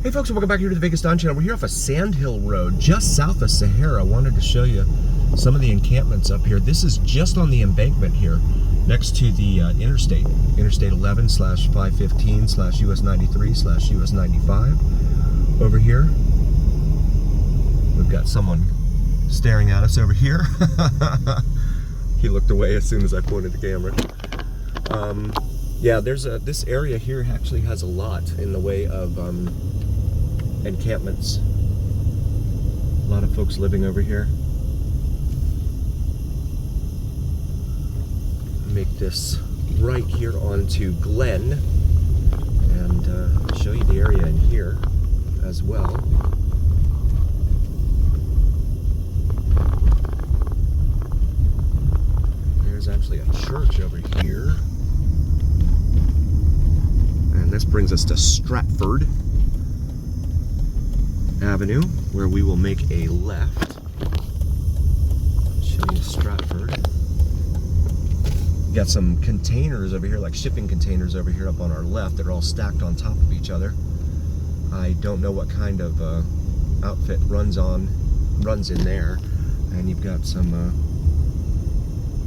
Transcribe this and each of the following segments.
Hey folks, welcome back here to the Vegas Dawn Channel. We're here off of Sandhill Road, just south of Sahara. I wanted to show you some of the encampments up here. This is just on the embankment here, next to the interstate. Interstate 11/515/US 93/US 95. Over here, we've got someone staring at us over here. He looked away as soon as I pointed the camera. Yeah, there's this area here actually has a lot in the way of encampments. A lot of folks living over here. Make this right here onto Glen and show you the area in here as well. There's actually a church over here. And this brings us to Stratford Avenue, where we will make a left. Show you Stratford. We got some containers over here, like shipping containers over here up on our left that are all stacked on top of each other. I don't know what kind of outfit runs in there. And you've got some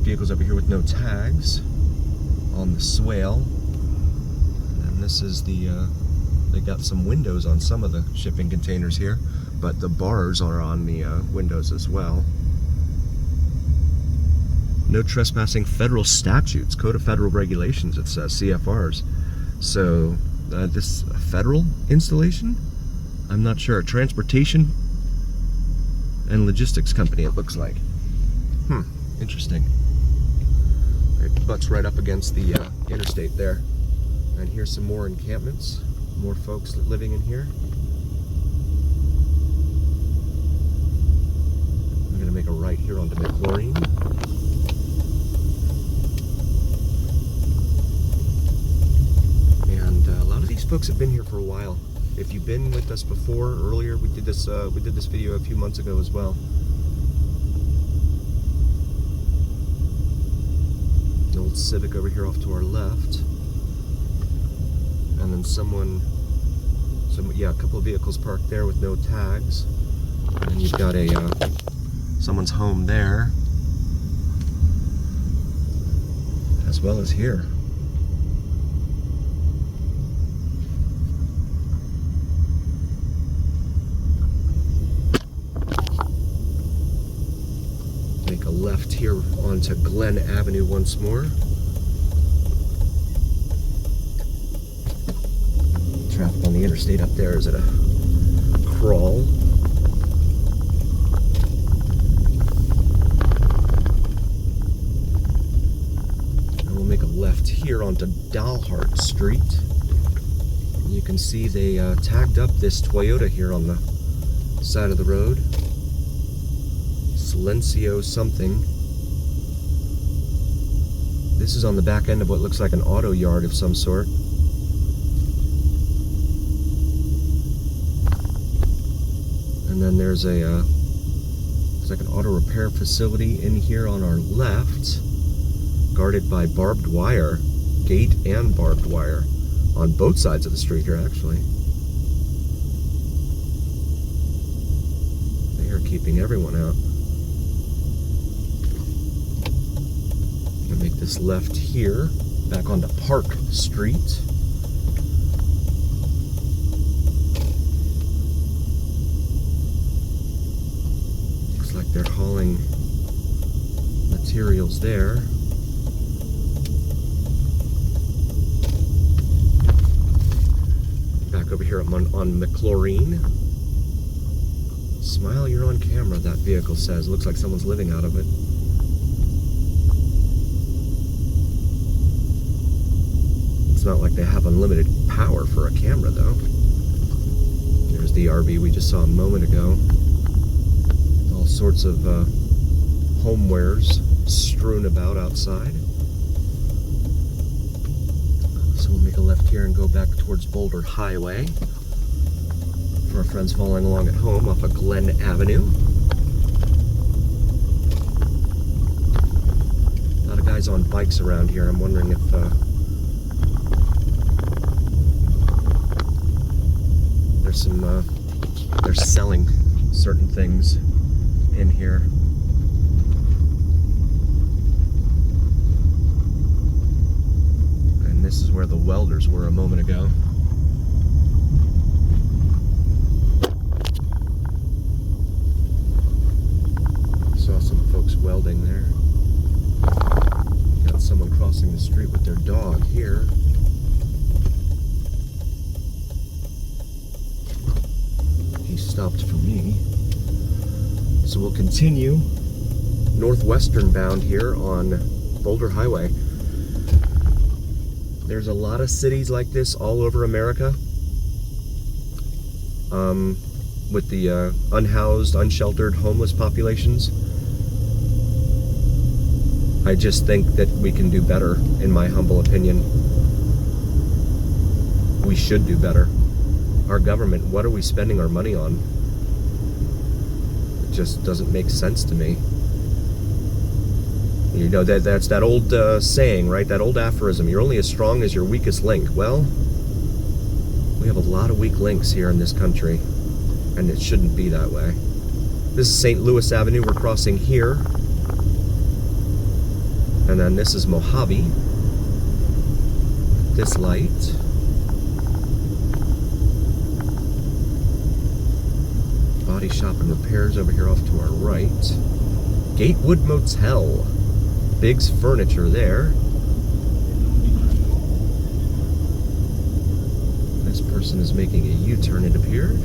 vehicles over here with no tags on the swale. And this is the they got some windows on some of the shipping containers here, but the bars are on the windows as well. No trespassing, federal statutes, Code of Federal Regulations, it says, CFRs. So this a federal installation? I'm not sure. Transportation and logistics company, it looks like. Interesting. It butts right up against the interstate there. And here's some more encampments. More folks living in here. I'm going to make a right here onto McLaurin. And a lot of these folks have been here for a while. If you've been with us before, earlier, we did this video a few months ago as well. An old Civic over here off to our left. And then a couple of vehicles parked there with no tags. And you've got someone's home there, as well as here. Make a left here onto Glen Avenue once more. Traffic on the interstate up there is at a crawl. And we'll make a left here onto Dalhart Street. You can see they tagged up this Toyota here on the side of the road. Silencio something. This is on the back end of what looks like an auto yard of some sort. And then there's it's like an auto repair facility in here on our left, guarded by barbed wire, gate and barbed wire, on both sides of the street here actually. They are keeping everyone out. I'm gonna make this left here, back onto Park Street. They're hauling materials there. Back over here on McLaurin. Smile, you're on camera, that vehicle says. Looks like someone's living out of it. It's not like they have unlimited power for a camera though. There's the RV we just saw a moment ago. All sorts of homewares strewn about outside. So we'll make a left here and go back towards Boulder Highway. For our friends following along at home off of Glen Avenue. A lot of guys on bikes around here. I'm wondering if there's some, they're selling certain things in here. And this is where the welders were a moment ago. Saw some folks welding there. Got someone crossing the street with their dog here. He stopped for me. So we'll continue northwestern bound here on Boulder Highway. There's a lot of cities like this all over America. With the unhoused, unsheltered, homeless populations. I just think that we can do better, in my humble opinion. We should do better. Our government, what are we spending our money on? It just doesn't make sense to me. You know, that's that old saying, right? That old aphorism, you're only as strong as your weakest link. Well, we have a lot of weak links here in this country, and it shouldn't be that way. This is St. Louis Avenue we're crossing here. And then this is Mojave. This light. Body shop and repairs over here off to our right. Gatewood Motel. Biggs Furniture there. This person is making a U-turn, it appeared.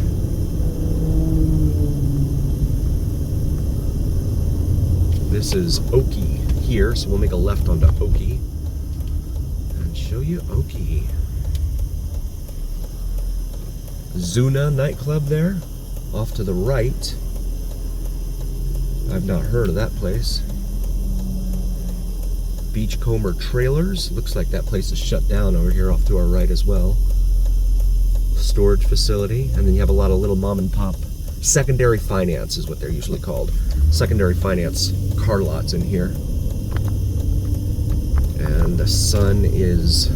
This is Okie here, so we'll make a left onto Okie and show you Okie. Zuna nightclub there, off to the right. I've not heard of that place. Beachcomber Trailers, looks like that place is shut down over here off to our right as well. Storage facility, and then you have a lot of little mom and pop. Secondary finance is what they're usually called. Secondary finance car lots in here. And the sun is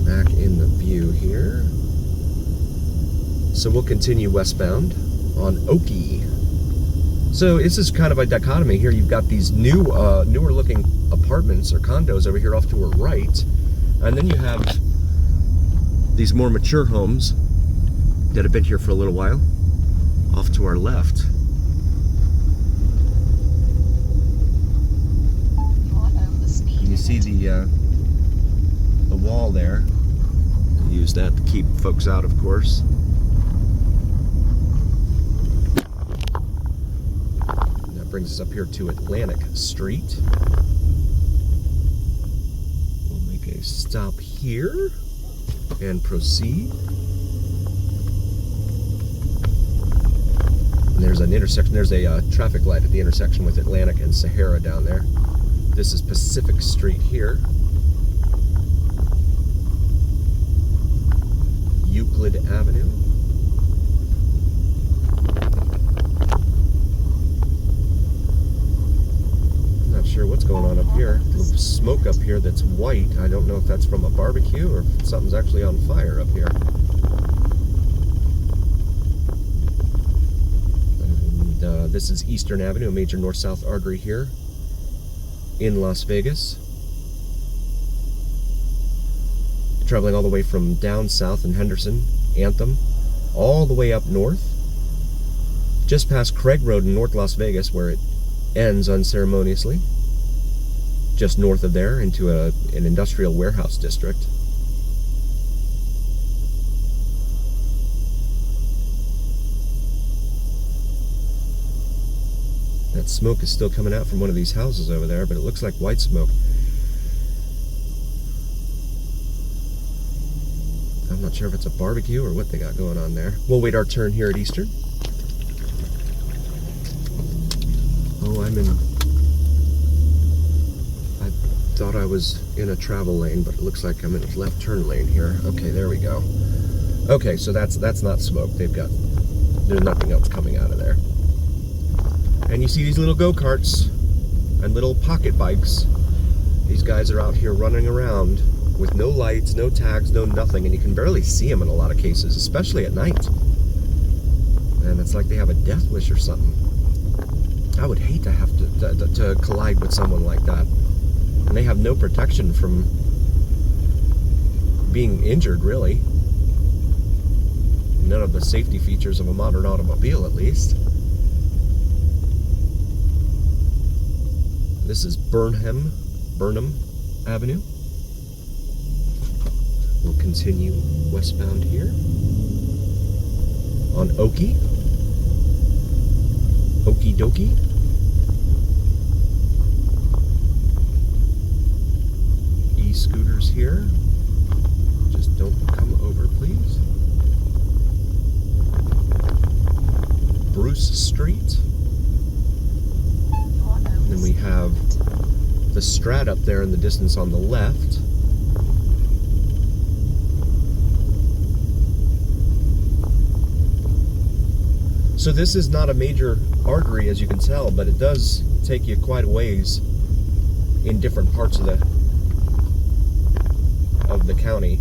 back in the view here. So we'll continue westbound on Okie. So this is kind of a dichotomy here. You've got these newer looking apartments or condos over here off to our right. And then you have these more mature homes that have been here for a little while off to our left. And you see the wall there. Use that to keep folks out, of course. And that brings us up here to Atlantic Street. We'll make a stop here and proceed. And there's an intersection, there's a traffic light at the intersection with Atlantic and Sahara down there. This is Pacific Street here. Euclid Avenue. I'm not sure what's going on up here. There's smoke up here that's white. I don't know if that's from a barbecue or if something's actually on fire up here. And this is Eastern Avenue, a major north-south artery here in Las Vegas. Traveling all the way from down south in Henderson, Anthem, all the way up north, just past Craig Road in North Las Vegas, where it ends unceremoniously, just north of there into an industrial warehouse district. That smoke is still coming out from one of these houses over there, but it looks like white smoke. I'm not sure if it's a barbecue or what they got going on there. We'll wait our turn here at Eastern. Oh, I thought I was in a travel lane, but it looks like I'm in a left turn lane here. Okay, there we go. Okay, so that's not smoke. There's nothing else coming out of there. And you see these little go-karts and little pocket bikes. These guys are out here running around with no lights, no tags, no nothing, and you can barely see them in a lot of cases, especially at night. And it's like they have a death wish or something. I would hate to have to collide with someone like that. And they have no protection from being injured, really. None of the safety features of a modern automobile, at least. This is Burnham Avenue. We'll continue westbound here on Okie dokie. E-scooters here. Just don't come over, please. Bruce Street. And then we have the Strat up there in the distance on the left. So this is not a major artery, as you can tell, but it does take you quite a ways in different parts of the county,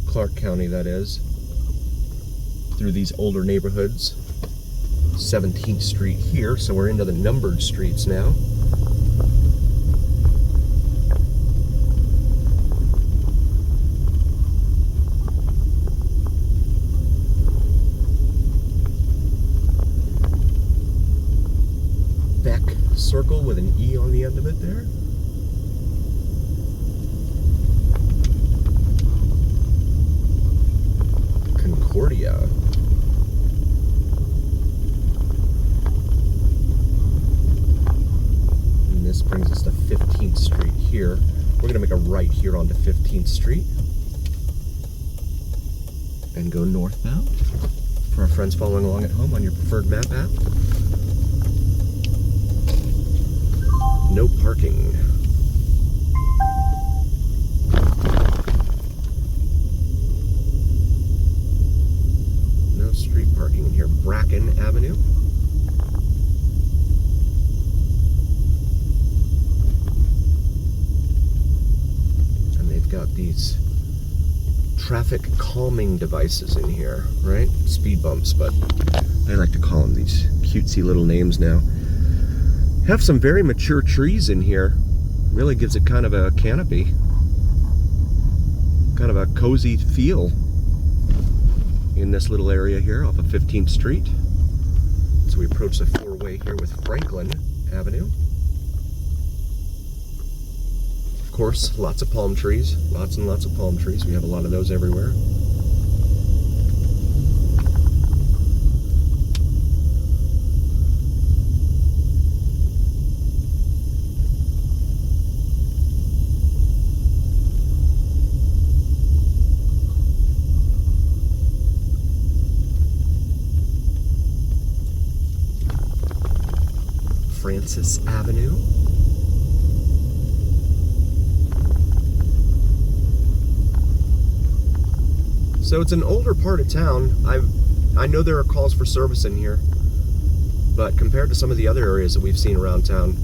Clark County that is, through these older neighborhoods. 17th Street here, so we're into the numbered streets now. Beck Circle with an E on the end of it there. Concordia. And this brings us to 15th Street here. We're going to make a right here onto 15th Street and go northbound. For our friends following along at home on your preferred map app. No parking. No street parking in here. Bracken Avenue. And they've got these traffic calming devices in here, right? Speed bumps, but I like to call them these cutesy little names now. Have some very mature trees in here. Really gives it kind of a canopy. Kind of a cozy feel in this little area here off of 15th Street. So we approach the four-way here with Franklin Avenue. Of course, lots of palm trees. Lots and lots of palm trees. We have a lot of those everywhere. Francis Avenue. So it's an older part of town. I know there are calls for service in here, but compared to some of the other areas that we've seen around town,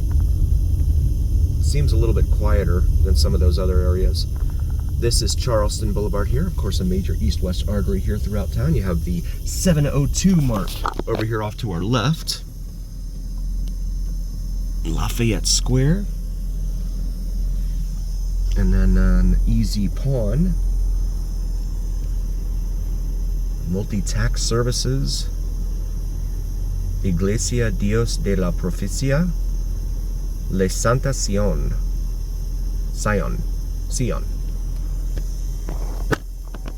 it seems a little bit quieter than some of those other areas. This is Charleston Boulevard here. Of course, a major east-west artery here throughout town. You have the 702 mark over here off to our left. Lafayette Square, and then an Easy Pawn, Multi-Tax Services, Iglesia Dios de la Provincia, Le Santa Sion.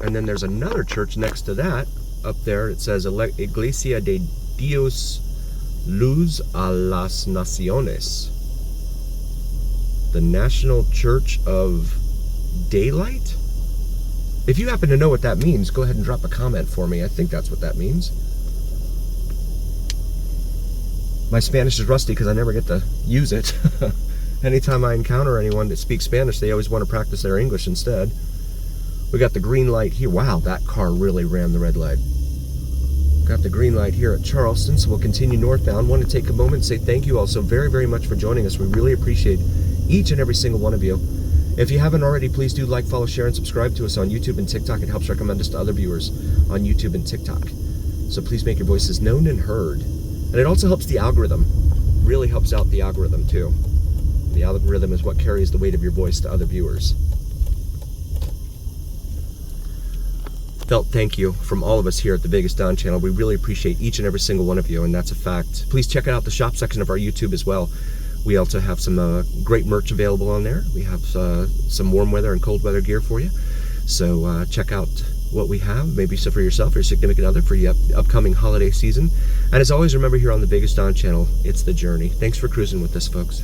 And then there's another church next to that, up there. It says Iglesia de Dios Luz a las Naciones, the National Church of Daylight? If you happen to know what that means, go ahead and drop a comment for me. I think that's what that means. My Spanish is rusty because I never get to use it. Anytime I encounter anyone that speaks Spanish, they always want to practice their English instead. We got the green light here. Wow, that car really ran the red light. Got the green light here at Charleston, so we'll continue northbound. Want to take a moment and say thank you all so very, very much for joining us. We really appreciate each and every single one of you. If you haven't already, please do like, follow, share, and subscribe to us on YouTube and TikTok. It helps recommend us to other viewers on YouTube and TikTok. So please make your voices known and heard. And it also helps the algorithm. Really helps out the algorithm too. The algorithm is what carries the weight of your voice to other viewers. Felt thank you from all of us here at the Vegas Don channel. We really appreciate each and every single one of you, and that's a fact. Please check out the shop section of our YouTube as well. We also have some great merch available on there. We have some warm weather and cold weather gear for you. So check out what we have, maybe so for yourself or your significant other for the upcoming holiday season. And as always, remember here on the Vegas Don channel, it's the journey. Thanks for cruising with us, folks.